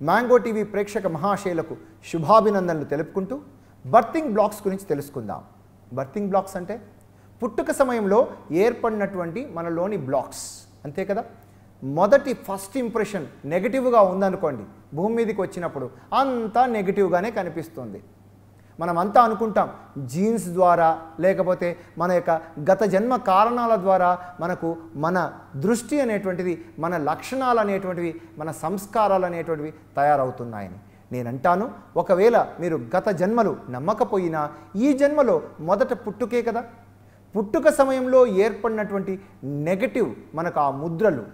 Mango TV ప్రేక్షక మహాశయులకు శుభాభినందనలు తెలుపుకుంటూ బర్తింగ్ బ్లాక్స్ గురించి తెలుసుకుందాం. బర్తింగ్ బ్లాక్స్ అంటే పుట్టుక సమయంలో ఏర్పడినటువంటి మనలోని బ్లాక్స్, అంతే కదా. మొదటి ఫస్ట్ ఇంప్రెషన్ నెగిటివ్గా ఉందనుకోండి, భూమి మీదకి వచ్చినప్పుడు అంతా నెగిటివ్గానే కనిపిస్తుంది. మనమంతా అనుకుంటాం జీన్స్ ద్వారా లేకపోతే మన యొక్క గత జన్మ కారణాల ద్వారా మనకు మన దృష్టి అనేటువంటిది, మన లక్షణాలు అనేటువంటివి, మన సంస్కారాలు అనేటువంటివి తయారవుతున్నాయని. నేనంటాను, ఒకవేళ మీరు గత జన్మలు నమ్మకపోయినా ఈ జన్మలో మొదట పుట్టుకే కదా, పుట్టుక సమయంలో ఏర్పడినటువంటి నెగటివ్ మనకు ఆ ముద్రలు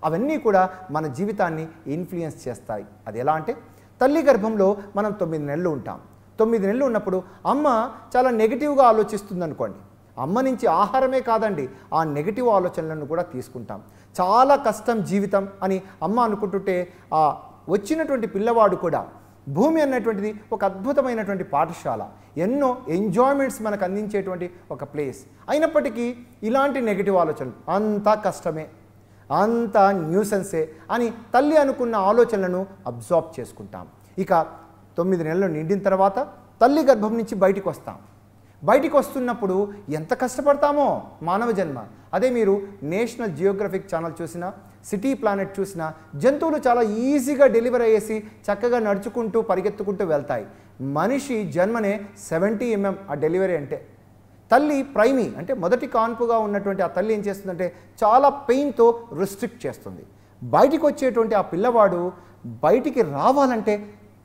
అవన్నీ కూడా మన జీవితాన్ని ఇన్ఫ్లుయెన్స్ చేస్తాయి. అది ఎలా అంటే, తల్లి గర్భంలో మనం 9 నెలలు ఉంటాం. 9 నెలలు ఉన్నప్పుడు అమ్మ చాలా నెగిటివ్గా ఆలోచిస్తుంది అనుకోండి. అమ్మ నుంచి ఆహారమే కాదండి, ఆ నెగిటివ్ ఆలోచనలను కూడా తీసుకుంటాం. చాలా కష్టం జీవితం అని అమ్మ అనుకుంటుంటే ఆ వచ్చినటువంటి పిల్లవాడు కూడా భూమి అన్నటువంటిది ఒక అద్భుతమైనటువంటి పాఠశాల, ఎన్నో ఎంజాయ్మెంట్స్ మనకు అందించేటువంటి ఒక ప్లేస్. అయినప్పటికీ ఇలాంటి నెగిటివ్ ఆలోచనలు అంతా కష్టమే, అంతా న్యూసెన్సే అని తల్లి అనుకున్న ఆలోచనలను అబ్జార్బ్ చేసుకుంటాం. ఇక 9 నెలలు నిండిన తర్వాత తల్లి గర్భం నుంచి బయటికి వస్తాం. బయటికి వస్తున్నప్పుడు ఎంత కష్టపడతామో మానవ జన్మ. అదే మీరు నేషనల్ జియోగ్రఫిక్ ఛానల్ చూసినా, సిటీ ప్లానెట్ చూసినా, జంతువులు చాలా ఈజీగా డెలివరీ అయ్యేసి చక్కగా నడుచుకుంటూ పరిగెత్తుకుంటూ వెళ్తాయి. మనిషి జన్మనే 70 mm ఆ డెలివరీ అంటే. తల్లి ప్రైమీ అంటే మొదటి కాన్పుగా ఉన్నటువంటి ఆ తల్లి ఏం చేస్తుందంటే చాలా పెయిన్తో రిస్ట్రిక్ట్ చేస్తుంది. బయటికి వచ్చేటువంటి ఆ పిల్లవాడు బయటికి రావాలంటే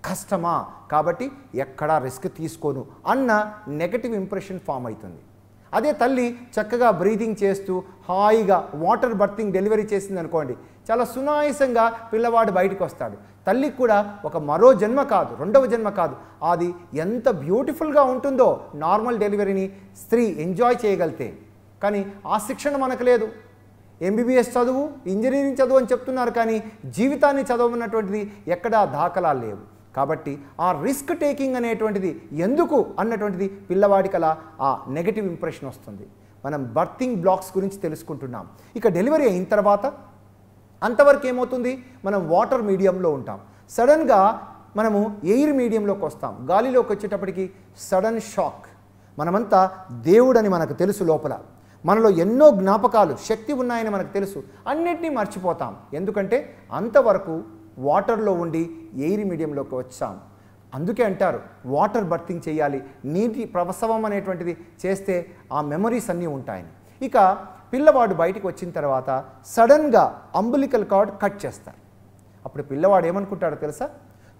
కష్టమా, కాబట్టి ఎక్కడా రిస్క్ తీసుకోను అన్న నెగటివ్ ఇంప్రెషన్ ఫామ్ అవుతుంది. అదే తల్లి చక్కగా బ్రీతింగ్ చేస్తూ హాయిగా వాటర్ బర్తింగ్ డెలివరీ చేసింది అనుకోండి, చాలా సునాయాసంగా పిల్లవాడు బయటికి వస్తాడు. తల్లికి కూడా ఒక మరో జన్మ కాదు, రెండవ జన్మ కాదు, అది ఎంత బ్యూటిఫుల్గా ఉంటుందో నార్మల్ డెలివరీని స్త్రీ ఎంజాయ్ చేయగలితే. కానీ ఆ శిక్షణ మనకు లేదు. ఎంబీబీఎస్ చదువు, ఇంజనీరింగ్ చదువు అని చెప్తున్నారు, కానీ జీవితాన్ని చదవమన్నటువంటిది ఎక్కడా దాఖలాలు లేవు. కాబట్టి ఆ రిస్క్ టేకింగ్ అనేటువంటిది ఎందుకు అన్నటువంటిది పిల్లవాడికి అలా ఆ నెగటివ్ ఇంప్రెషన్ వస్తుంది. మనం బర్తింగ్ బ్లాక్స్ గురించి తెలుసుకుంటున్నాం. ఇక డెలివరీ అయిన తర్వాత అంతవరకు ఏమవుతుంది, మనం వాటర్ మీడియంలో ఉంటాం. సడన్గా మనము ఎయిర్ మీడియంలోకి వస్తాం. గాలిలోకి వచ్చేటప్పటికి సడన్ షాక్. మనమంతా దేవుడని మనకు తెలుసు, లోపల మనలో ఎన్నో జ్ఞాపకాలు, శక్తి ఉన్నాయని మనకు తెలుసు, అన్నిటినీ మర్చిపోతాం. ఎందుకంటే అంతవరకు వాటర్లో ఉండి ఎయిర్ మీడియంలోకి వచ్చాం. అందుకే అంటారు వాటర్ బర్తింగ్ చేయాలి, నీటి ప్రసవం అనేటువంటిది చేస్తే ఆ మెమరీస్ అన్నీ ఉంటాయని. ఇక పిల్లవాడు బయటికి వచ్చిన తర్వాత సడన్గా అంబులికల్ కార్డ్ కట్ చేస్తారు. అప్పుడు పిల్లవాడు ఏమనుకుంటాడో తెలుసా,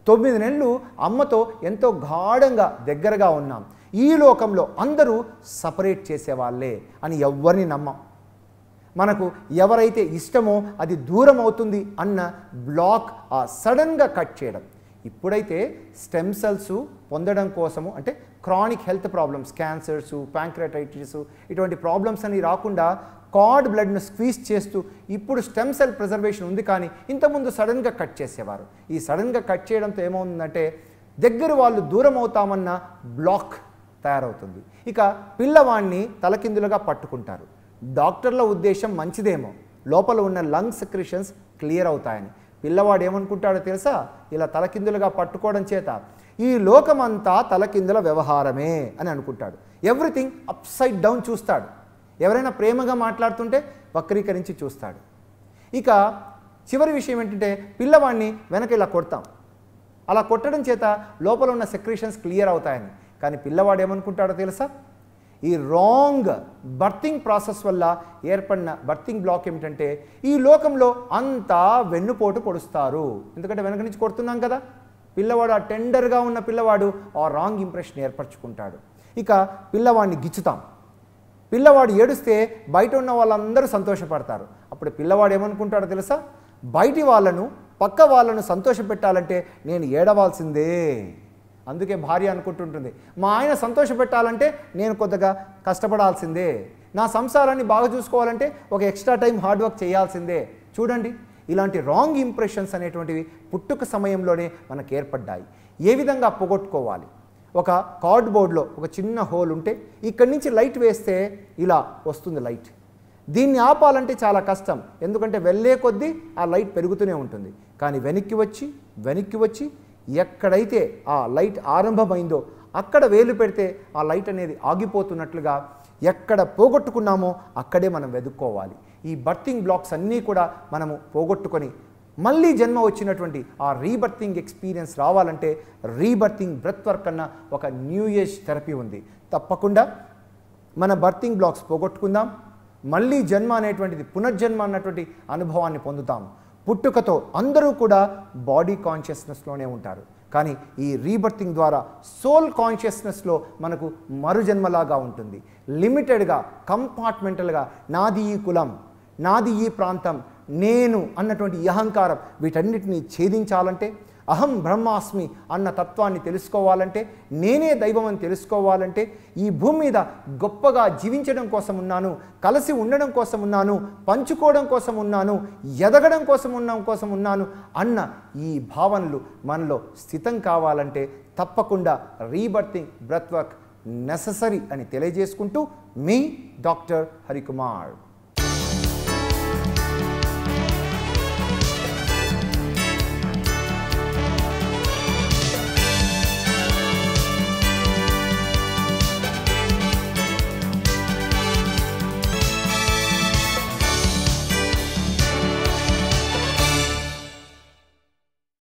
9 నెలలు అమ్మతో ఎంతో గాఢంగా దగ్గరగా ఉన్నాం, ఈ లోకంలో అందరూ సపరేట్ చేసేవాళ్ళే అని ఎవ్వరిని నమ్మం. మనకు ఎవరైతే ఇష్టమో అది దూరం అవుతుంది అన్న బ్లాక్ ఆ సడన్గా కట్ చేయడం. ఇప్పుడైతే స్టెమ్ సెల్స్ పొందడం కోసము, అంటే chronic health problems, cancers, pancreatitis, ఇటువంటి ప్రాబ్లమ్స్ అని రాకుండా కార్డ్ బ్లడ్ను స్క్వీజ్ చేస్తూ ఇప్పుడు స్టెమ్ సెల్ ప్రిజర్వేషన్ ఉంది. కానీ ఇంతకుముందు సడన్గా కట్ చేసేవారు. ఈ సడన్గా కట్ చేయడంతో ఏమవుతుందంటే దగ్గర వాళ్ళు దూరం అవుతామన్న బ్లాక్ తయారవుతుంది. ఇక పిల్లవాడిని తలకిందులుగా పట్టుకుంటారు. డాక్టర్ల ఉద్దేశం మంచిదేమో, లోపల ఉన్న లంగ్ సెక్రెషన్స్ క్లియర్ అవుతాయని. పిల్లవాడు ఏమనుకుంటాడో తెలుసా, ఇలా తలకిందులుగా పట్టుకోవడం చేత ఈ లోకమంతా తలకిందుల వ్యవహారమే అని అనుకుంటాడు. ఎవ్రీథింగ్ అప్సైడ్ డౌన్ చూస్తాడు. ఎవరైనా ప్రేమగా మాట్లాడుతుంటే వక్రీకరించి చూస్తాడు. ఇక చివరి విషయం ఏంటంటే పిల్లవాడిని వెనక ఇలా కొడతాం. అలా కొట్టడం చేత లోపల ఉన్న సెక్రెషన్స్ క్లియర్ అవుతాయని. కానీ పిల్లవాడు ఏమనుకుంటాడో తెలుసా, ఈ రాంగ్ బర్తింగ్ ప్రాసెస్ వల్ల ఏర్పడిన బర్తింగ్ బ్లాక్ ఏమిటంటే ఈ లోకంలో అంతా వెన్నుపోటు పొడుస్తారు. ఎందుకంటే వెనక నుంచి కొడుతున్నాం కదా. పిల్లవాడు ఆ టెండర్గా ఉన్న పిల్లవాడు ఆ రాంగ్ ఇంప్రెషన్ ఏర్పరచుకుంటాడు. ఇక పిల్లవాడిని గిచ్చుతాం. పిల్లవాడు ఏడుస్తే బయట ఉన్న వాళ్ళందరూ సంతోషపడతారు. అప్పుడు పిల్లవాడు ఏమనుకుంటాడో తెలుసా, బయటి వాళ్ళను, పక్క వాళ్ళను సంతోషపెట్టాలంటే నేను ఏడవాల్సిందే. అందుకే భార్య అనుకుంటుంటుంది, మా ఆయన సంతోషపెట్టాలంటే నేను కొద్దిగా కష్టపడాల్సిందే, నా సంసారాన్ని బాగా చూసుకోవాలంటే ఒక ఎక్స్ట్రా టైం హార్డ్ వర్క్ చేయాల్సిందే. చూడండి, ఇలాంటి రాంగ్ ఇంప్రెషన్స్ అనేటువంటివి పుట్టుక సమయంలోనే మనకు ఏర్పడ్డాయి. ఏ విధంగా పోగొట్టుకోవాలి, ఒక కార్డ్బోర్డ్లో ఒక చిన్న హోల్ ఉంటే ఇక్కడి నుంచి లైట్ వేస్తే ఇలా వస్తుంది లైట్. దీన్ని ఆపాలంటే చాలా కష్టం, ఎందుకంటే వెళ్ళే కొద్దీ ఆ లైట్ పెరుగుతూనే ఉంటుంది. కానీ వెనక్కి వచ్చి ఎక్కడైతే ఆ లైట్ ఆరంభమైందో అక్కడ వేలు పెడితే ఆ లైట్ అనేది ఆగిపోతున్నట్లుగా ఎక్కడ పోగొట్టుకున్నామో అక్కడే మనం వెతుక్కోవాలి. ఈ బర్తింగ్ బ్లాక్స్ అన్నీ కూడా మనము పోగొట్టుకొని మళ్ళీ జన్మ వచ్చినటువంటి ఆ రీబర్తింగ్ ఎక్స్పీరియన్స్ రావాలంటే రీబర్తింగ్ బ్రెత్ వర్క్ అన్న ఒక న్యూ ఏజ్ థెరపీ ఉంది. తప్పకుండా మన బర్తింగ్ బ్లాక్స్ పోగొట్టుకుందాం, మళ్ళీ జన్మ అనేటువంటిది పునర్జన్మ అన్నటువంటి అనుభవాన్ని పొందుతాం. పుట్టుకతో అందరూ కూడా బాడీ కాన్షియస్నెస్లోనే ఉంటారు, కానీ ఈ రీబర్తింగ్ ద్వారా సోల్ కాన్షియస్నెస్లో మనకు మరుజన్మలాగా ఉంటుంది. లిమిటెడ్గా, కంపార్ట్మెంటల్గా నాది ఈ కులం, నాది ఈ ప్రాంతం, నేను అన్నటువంటి ఈ అహంకారం వీటన్నిటిని ఛేదించాలంటే, అహం బ్రహ్మాస్మి అన్న తత్వాన్ని తెలుసుకోవాలంటే, నేనే దైవం అని తెలుసుకోవాలంటే, ఈ భూమి మీద గొప్పగా జీవించడం కోసం ఉన్నాను, కలిసి ఉండడం కోసం ఉన్నాను, పంచుకోవడం కోసం ఉన్నాను, ఎదగడం కోసం ఉన్నాను అన్న ఈ భావనలు మనలో స్థితం కావాలంటే తప్పకుండా రీబర్తింగ్ బ్రెత్ వర్క్ నెససరీ అని తెలియజేసుకుంటూ మీ డాక్టర్ హరికుమార్.